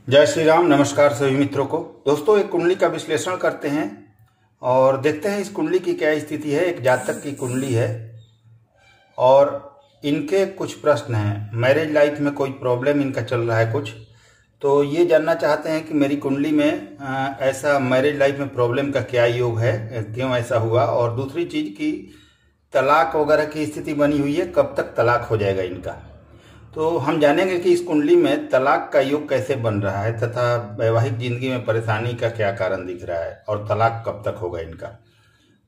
जय श्री राम। नमस्कार सभी मित्रों को। दोस्तों, एक कुंडली का विश्लेषण करते हैं और देखते हैं इस कुंडली की क्या स्थिति है। एक जातक की कुंडली है और इनके कुछ प्रश्न हैं। मैरिज लाइफ में कोई प्रॉब्लम इनका चल रहा है कुछ, तो ये जानना चाहते हैं कि मेरी कुंडली में ऐसा मैरिज लाइफ में प्रॉब्लम का क्या योग है, क्यों ऐसा हुआ। और दूसरी चीज की तलाक वगैरह की स्थिति बनी हुई है, कब तक तलाक हो जाएगा इनका। तो हम जानेंगे कि इस कुंडली में तलाक का योग कैसे बन रहा है तथा वैवाहिक जिंदगी में परेशानी का क्या कारण दिख रहा है और तलाक कब तक होगा इनका।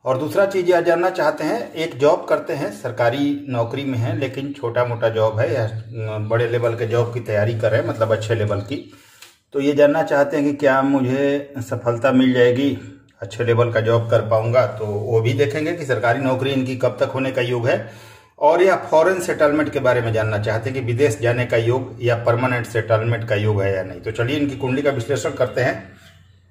और दूसरा चीज यह जानना चाहते हैं, एक जॉब करते हैं, सरकारी नौकरी में है लेकिन छोटा मोटा जॉब है या बड़े लेवल के जॉब की तैयारी कर रहे हैं, मतलब अच्छे लेवल की। तो ये जानना चाहते हैं कि क्या मुझे सफलता मिल जाएगी, अच्छे लेवल का जॉब कर पाऊंगा। तो वो भी देखेंगे कि सरकारी नौकरी इनकी कब तक होने का योग है। और यह फॉरेन सेटलमेंट के बारे में जानना चाहते हैं कि विदेश जाने का योग या परमानेंट सेटलमेंट का योग है या नहीं। तो चलिए इनकी कुंडली का विश्लेषण करते हैं।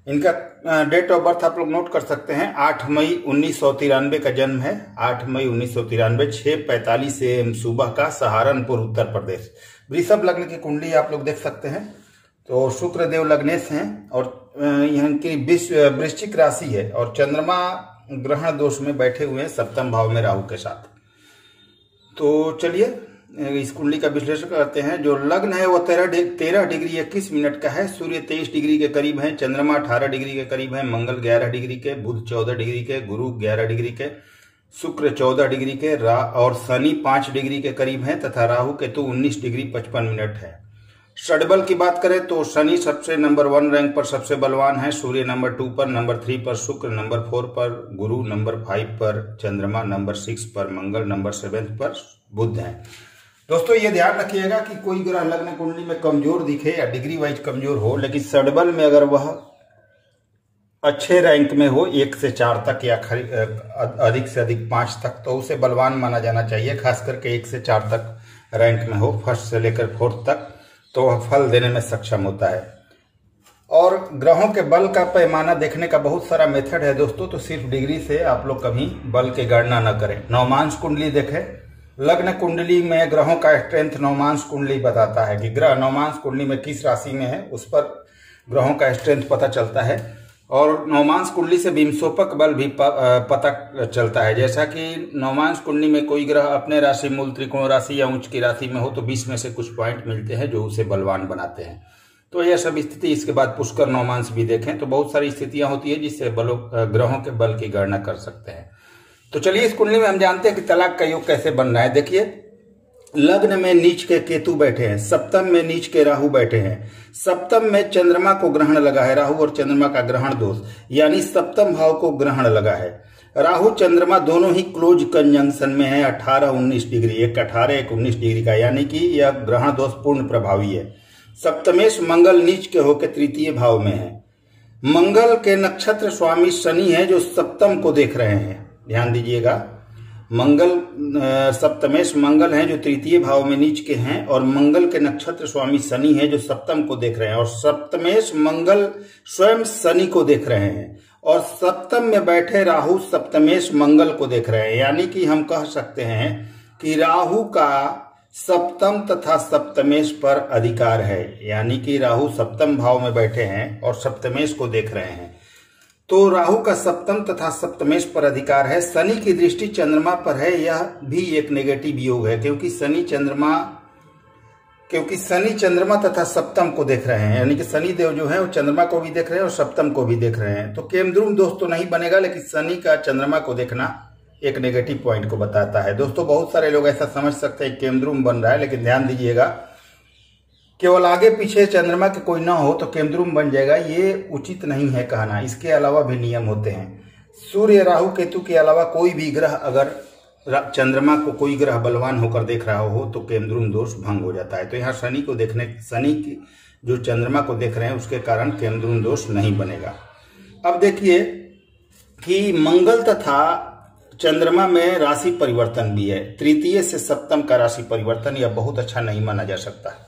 इनका डेट ऑफ बर्थ आप लोग नोट कर सकते हैं। 8 मई 1993 का जन्म है। 8 मई 1993, 6:45 AM सुबह का, सहारनपुर उत्तर प्रदेश। वृषभ लग्न की कुंडली आप लोग देख सकते हैं। तो शुक्र देव लग्नेश हैं और इनकी वृश्चिक राशि है और चंद्रमा ग्रहण दोष में बैठे हुए हैं सप्तम भाव में राहु के साथ। तो चलिए इस कुंडली का विश्लेषण करते हैं। जो लग्न है वो 13 डिग्री 21 मिनट का है। सूर्य 23 डिग्री के करीब है, चंद्रमा 18 डिग्री के करीब है, मंगल 11 डिग्री के, बुध 14 डिग्री के, गुरु 11 डिग्री के, शुक्र 14 डिग्री के और शनि 5 डिग्री के करीब है तथा राहु केतु 19 डिग्री 55 मिनट है। षडबल की बात करें तो शनि सबसे नंबर 1 रैंक पर सबसे बलवान है, सूर्य नंबर 2 पर, नंबर 3 पर शुक्र, नंबर 4 पर गुरु, नंबर 5 पर चंद्रमा, नंबर 6 पर मंगल, नंबर 7 पर बुध है। दोस्तों ये ध्यान रखिएगा कि कोई ग्रह लग्न कुंडली में कमजोर दिखे या डिग्री वाइज कमजोर हो, लेकिन षडबल में अगर वह अच्छे रैंक में हो 1 से 4 तक या अधिक से अधिक 5 तक, तो उसे बलवान माना जाना चाहिए। खास करके 1 से 4 तक रैंक में हो, फर्स्ट से लेकर 4th तक, तो वह फल देने में सक्षम होता है। और ग्रहों के बल का पैमाना देखने का बहुत सारा मेथड है दोस्तों, तो सिर्फ डिग्री से आप लोग कभी बल की गणना न करें। नवमांश कुंडली देखें। लग्न कुंडली में ग्रहों का स्ट्रेंथ नवमांश कुंडली बताता है कि ग्रह नवमांश कुंडली में किस राशि में है, उस पर ग्रहों का स्ट्रेंथ पता चलता है। और नवमांश कुंडली से विंशोपक बल भी पता चलता है। जैसा कि नवमांश कुंडली में कोई ग्रह अपने राशि, मूल, त्रिकोण राशि या उच्च की राशि में हो तो 20 में से कुछ पॉइंट मिलते हैं जो उसे बलवान बनाते हैं। तो यह सब स्थिति, इसके बाद पुष्कर नवमांश भी देखें तो बहुत सारी स्थितियां होती है जिससे ग्रहों के बल की गणना कर सकते हैं। तो चलिए इस कुंडली में हम जानते हैं कि तलाक का योग कैसे बन रहा है। देखिए, लग्न में नीच के केतु बैठे हैं, सप्तम में नीच के राहु बैठे हैं, सप्तम में चंद्रमा को ग्रहण लगा है, राहु और चंद्रमा का ग्रहण दोष, यानी सप्तम भाव को ग्रहण लगा है। राहु चंद्रमा दोनों ही क्लोज कंजंक्शन में है, 18-19 डिग्री, एक 18 एक 19 डिग्री का, यानी कि यह ग्रहण दोष पूर्ण प्रभावी है। सप्तमेश मंगल नीच के होकर तृतीय भाव में है। मंगल के नक्षत्र स्वामी शनि है जो सप्तम को देख रहे हैं, ध्यान दीजिएगा। मंगल सप्तमेश मंगल हैं जो तृतीय भाव में नीच के हैं और मंगल के नक्षत्र स्वामी शनि है जो सप्तम को देख रहे हैं और सप्तमेश मंगल स्वयं शनि को देख रहे हैं और सप्तम में बैठे राहु सप्तमेश मंगल को देख रहे हैं। यानी कि हम कह सकते हैं कि राहु का सप्तम तथा सप्तमेश पर अधिकार है, यानी कि राहु सप्तम भाव में बैठे हैं और सप्तमेश को देख रहे हैं। तो राहु का सप्तम तथा सप्तमेश पर अधिकार है। शनि की दृष्टि चंद्रमा पर है, यह भी एक नेगेटिव योग है क्योंकि शनि चंद्रमा तथा सप्तम को देख रहे हैं, यानी कि शनि देव जो है वो चंद्रमा को भी देख रहे हैं और सप्तम को भी देख रहे हैं। तो केमद्रुम दोष तो नहीं बनेगा, लेकिन शनि का चंद्रमा को देखना एक नेगेटिव पॉइंट को बताता है। दोस्तों बहुत सारे लोग ऐसा समझ सकते हैं केमद्रुम बन रहा है, लेकिन ध्यान दीजिएगा केवल आगे पीछे चंद्रमा के कोई ना हो तो केमद्रुम बन जाएगा, ये उचित नहीं है कहना। इसके अलावा भी नियम होते हैं। सूर्य राहु केतु के अलावा कोई भी ग्रह अगर चंद्रमा को कोई ग्रह बलवान होकर देख रहा हो तो केमद्रुम दोष भंग हो जाता है। तो यहाँ शनि की जो चंद्रमा को देख रहे हैं उसके कारण केमद्रुम दोष नहीं बनेगा। अब देखिए कि मंगल तथा चंद्रमा में राशि परिवर्तन भी है। तृतीय से सप्तम का राशि परिवर्तन यह बहुत अच्छा नहीं माना जा सकता।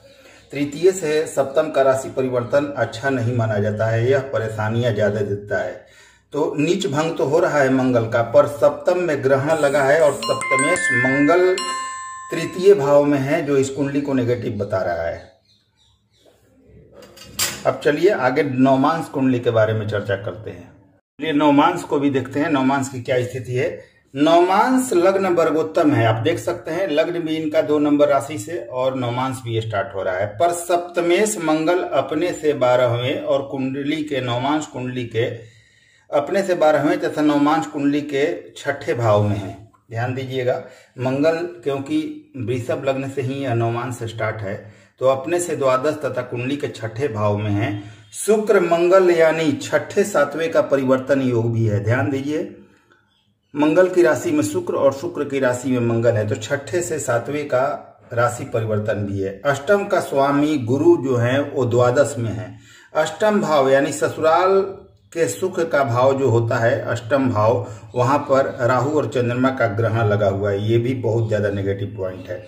तृतीय से सप्तम का राशि परिवर्तन अच्छा नहीं माना जाता है, यह परेशानियां ज्यादा देता है। तो नीच भंग तो हो रहा है मंगल का, पर सप्तम में ग्रहण लगा है और सप्तमेश मंगल तृतीय भाव में है जो इस कुंडली को नेगेटिव बता रहा है। अब चलिए आगे नवमांश कुंडली के बारे में चर्चा करते हैं। चलिए नवमांश को भी देखते हैं, नवमांश की क्या स्थिति है। नवमांश लग्न वर्गोत्तम है, आप देख सकते हैं लग्न भी इनका 2 नंबर राशि से और नवमांश भी स्टार्ट हो रहा है। पर सप्तमेश मंगल अपने से 12वें और कुंडली के नवमांश कुंडली के अपने से 12वें तथा नवमांश कुंडली के 6ठे भाव में है। ध्यान दीजिएगा, मंगल क्योंकि वृषभ लग्न से ही यह नवमांश स्टार्ट है, तो अपने से द्वादश तथा कुंडली के 6ठे भाव में है। शुक्र मंगल यानी 6ठे 7वें का परिवर्तन योग भी है। ध्यान दीजिए, मंगल की राशि में शुक्र और शुक्र की राशि में मंगल है, तो 6ठे से 7वें का राशि परिवर्तन भी है। अष्टम का स्वामी गुरु जो है वो द्वादश में है। अष्टम भाव यानी ससुराल के सुख का भाव जो होता है अष्टम भाव, वहां पर राहु और चंद्रमा का ग्रहण लगा हुआ है, ये भी बहुत ज्यादा नेगेटिव पॉइंट है।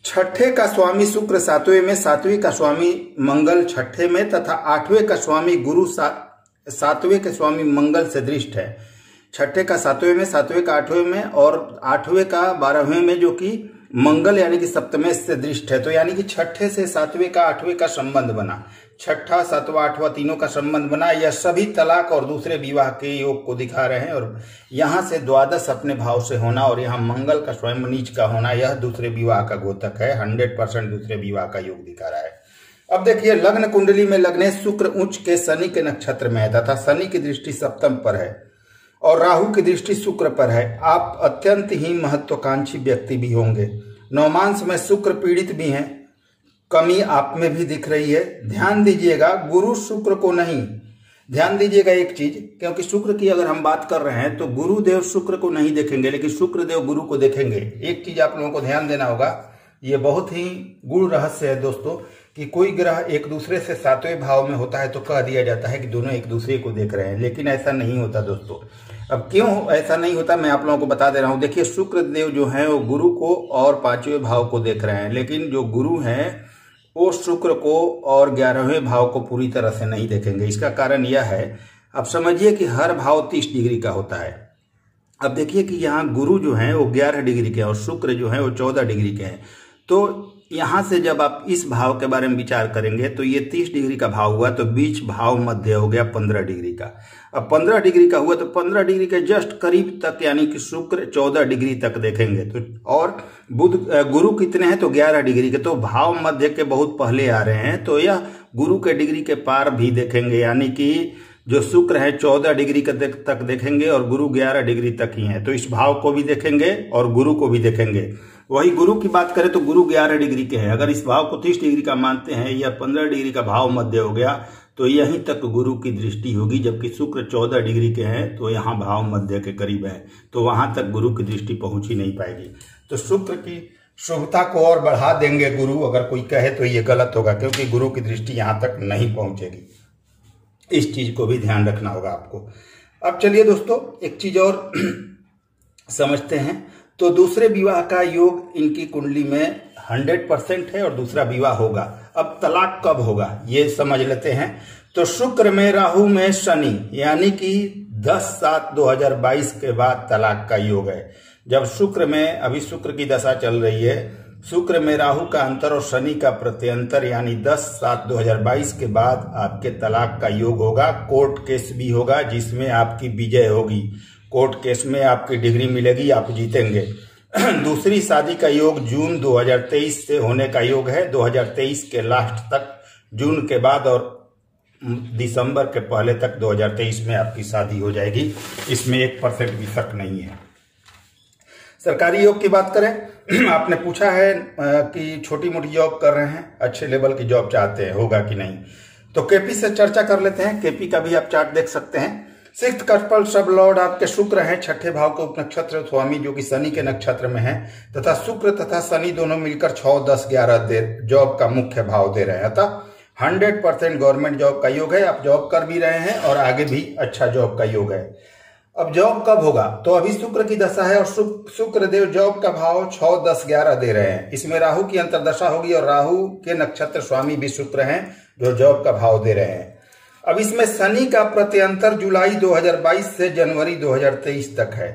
6ठे का स्वामी शुक्र 7वें में, 7वीं का स्वामी मंगल 6ठे में तथा 8वें का स्वामी गुरु 7वें के स्वामी मंगल से दृष्ट है। 6ठे का 7वें में, 7वें का 8वें में और 8वें का 12वें में जो कि मंगल यानी कि सप्तमेश से दृष्ट है। तो यानी कि 6ठे से 7वें का 8वें का संबंध बना, 6ठा 7वां 8वां तीनों का संबंध बना। यह सभी तलाक और दूसरे विवाह के योग को दिखा रहे हैं और यहाँ से द्वादश अपने भाव से होना और यहाँ मंगल का स्वयं नीच का होना, यह दूसरे विवाह का द्योतक है। 100% दूसरे विवाह का योग दिखा रहा है। अब देखिए लग्न कुंडली में लग्नेश शुक्र उच्च के शनि के नक्षत्र में है तथा शनि की दृष्टि सप्तम पर है और राहु की दृष्टि शुक्र पर है। आप अत्यंत ही महत्वाकांक्षी व्यक्ति भी होंगे। नवमांश में शुक्र पीड़ित भी हैं, कमी आप में भी दिख रही है। ध्यान दीजिएगा, गुरु शुक्र को नहीं, ध्यान दीजिएगा एक चीज, क्योंकि शुक्र की अगर हम बात कर रहे हैं तो गुरुदेव शुक्र को नहीं देखेंगे लेकिन शुक्र देव गुरु को देखेंगे। एक चीज आप लोगों को ध्यान देना होगा, ये बहुत ही गूढ़ रहस्य है दोस्तों, कि कोई ग्रह एक दूसरे से 7वें भाव में होता है तो कह दिया जाता है कि दोनों एक दूसरे को देख रहे हैं, लेकिन ऐसा नहीं होता दोस्तों। अब क्यों ऐसा नहीं होता मैं आप लोगों को बता दे रहा हूं। देखिए शुक्र देव जो है वो गुरु को और 5वें भाव को देख रहे हैं, लेकिन जो गुरु हैं वो शुक्र को और 11वें भाव को पूरी तरह से नहीं देखेंगे। इसका कारण यह है, अब समझिए कि हर भाव 30 डिग्री का होता है। अब देखिए कि यहाँ गुरु जो है वो 11 डिग्री के और शुक्र जो है वो 14 डिग्री के हैं। तो यहाँ से जब आप इस भाव के बारे में विचार करेंगे तो ये 30 डिग्री का भाव हुआ, तो बीच भाव मध्य हो गया 15 डिग्री का। अब 15 डिग्री का हुआ तो 15 डिग्री के जस्ट करीब तक यानी कि शुक्र 14 डिग्री तक देखेंगे। तो और बुध गुरु कितने हैं तो 11 डिग्री के, तो भाव मध्य के बहुत पहले आ रहे हैं, तो यह गुरु के डिग्री के पार भी देखेंगे। यानी कि जो शुक्र है 14 डिग्री तक देखेंगे और गुरु 11 डिग्री तक ही है, तो इस भाव को भी देखेंगे और गुरु को भी देखेंगे। वही गुरु की बात करें तो गुरु 11 डिग्री के हैं। अगर इस भाव को 30 डिग्री का मानते हैं, या 15 डिग्री का भाव मध्य हो गया, तो यहीं तक गुरु की दृष्टि होगी। जबकि शुक्र 14 डिग्री के हैं तो यहाँ भाव मध्य के करीब है, तो वहां तक गुरु की दृष्टि पहुंच ही नहीं पाएगी। तो शुक्र की शुभता को और बढ़ा देंगे गुरु, अगर कोई कहे तो ये गलत होगा, क्योंकि गुरु की दृष्टि यहाँ तक नहीं पहुंचेगी। इस चीज को भी ध्यान रखना होगा आपको। अब चलिए दोस्तों एक चीज और समझते हैं। तो दूसरे विवाह का योग इनकी कुंडली में 100% है और दूसरा विवाह होगा। अब तलाक कब होगा ये समझ लेते हैं। तो शुक्र में राहु में शनि, यानी कि 10/7/2022 के बाद तलाक का योग है। जब शुक्र में, अभी शुक्र की दशा चल रही है, शुक्र में राहु का अंतर और शनि का प्रत्यंतर, यानी 10/7/2022 के बाद आपके तलाक का योग होगा। कोर्ट केस भी होगा जिसमें आपकी विजय होगी, कोर्ट केस में आपकी डिग्री मिलेगी, आप जीतेंगे। दूसरी शादी का योग जून 2023 से होने का योग है। 2023 के लास्ट तक, जून के बाद और दिसंबर के पहले तक 2023 में आपकी शादी हो जाएगी, इसमें 1% भी शक नहीं है। सरकारी योग की बात करें, आपने पूछा है कि छोटी मोटी जॉब कर रहे हैं, अच्छे लेवल की जॉब चाहते हैं, होगा कि नहीं, तो केपी से चर्चा कर लेते हैं। केपी का भी आप चार्ट देख सकते हैं। 6th कपल सब लॉर्ड आपके शुक्र हैं, 6ठे भाव के उपनक्षत्र स्वामी जो कि शनि के नक्षत्र में है, तथा शुक्र तथा शनि दोनों मिलकर 6, 10, 11 जॉब का मुख्य भाव दे रहे हैं। अतः 100% गवर्नमेंट जॉब का योग है। आप जॉब कर भी रहे हैं और आगे भी अच्छा जॉब का योग है। अब जॉब कब होगा, तो अभी शुक्र की दशा है और शुक्र देव जॉब का भाव 6, 10, 11 दे रहे हैं। इसमें राहु की अंतरदशा होगी और राहु के नक्षत्र स्वामी भी शुक्र हैं जो जॉब का भाव दे रहे हैं। अब इसमें शनि का प्रत्यंतर जुलाई 2022 से जनवरी 2023 तक है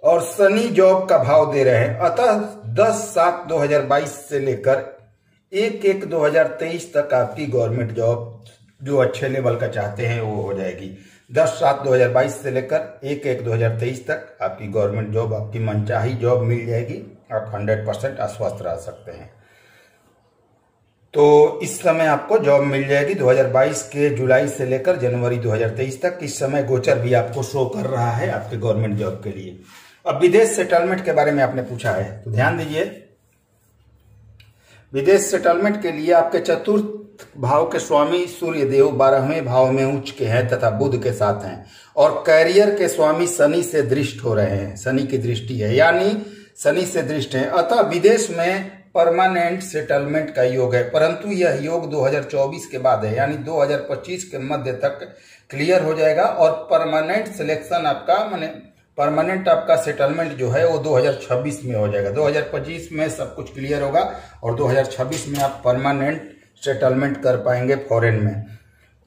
और शनि जॉब का भाव दे रहे हैं। अतः 10/7/2022 से लेकर 1/1/2023 तक आपकी गवर्नमेंट जॉब जो अच्छे लेवल का चाहते हैं वो हो जाएगी। 10/7/2022 से लेकर 1/1/2023 तक आपकी गवर्नमेंट जॉब, आपकी मनचाही जॉब मिल जाएगी। आप 100% आश्वस्त रह सकते हैं। तो इस समय आपको जॉब मिल जाएगी 2022 के जुलाई से लेकर जनवरी 2023 तक। इस समय गोचर भी आपको शो कर रहा है आपके गवर्नमेंट जॉब के लिए। अब विदेश सेटलमेंट के बारे में आपने पूछा है, तो ध्यान दीजिए। विदेश सेटलमेंट के लिए आपके चतुर्थ भाव के स्वामी सूर्य देव 12वें भाव में उच्च के हैं तथा बुध के साथ हैं, और कैरियर के स्वामी शनि से दृष्ट हो रहे हैं। शनि की दृष्टि है, यानी शनि से दृष्ट है, अतः विदेश में परमानेंट सेटलमेंट का योग है। परंतु यह योग 2024 के बाद है, यानी 2025 के मध्य तक क्लियर हो जाएगा। और परमानेंट सिलेक्शन आपका, माने परमानेंट आपका सेटलमेंट जो है वो 2026 में हो जाएगा। 2025 में सब कुछ क्लियर होगा और 2026 में आप परमानेंट सेटलमेंट कर पाएंगे फॉरेन में।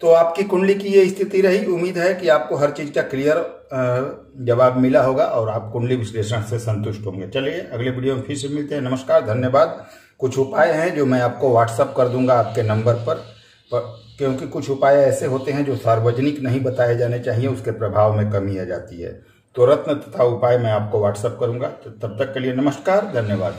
तो आपकी कुंडली की ये स्थिति रही। उम्मीद है कि आपको हर चीज का क्लियर जवाब मिला होगा और आप कुंडली विश्लेषण से संतुष्ट होंगे। चलिए अगले वीडियो में फिर से मिलते हैं। नमस्कार, धन्यवाद। कुछ उपाय हैं जो मैं आपको व्हाट्सअप कर दूंगा आपके नंबर पर, क्योंकि कुछ उपाय ऐसे होते हैं जो सार्वजनिक नहीं बताए जाने चाहिए, उसके प्रभाव में कमी आ जाती है। तो रत्न तथा उपाय मैं आपको व्हाट्सअप करूंगा। तो तब तक के लिए नमस्कार, धन्यवाद।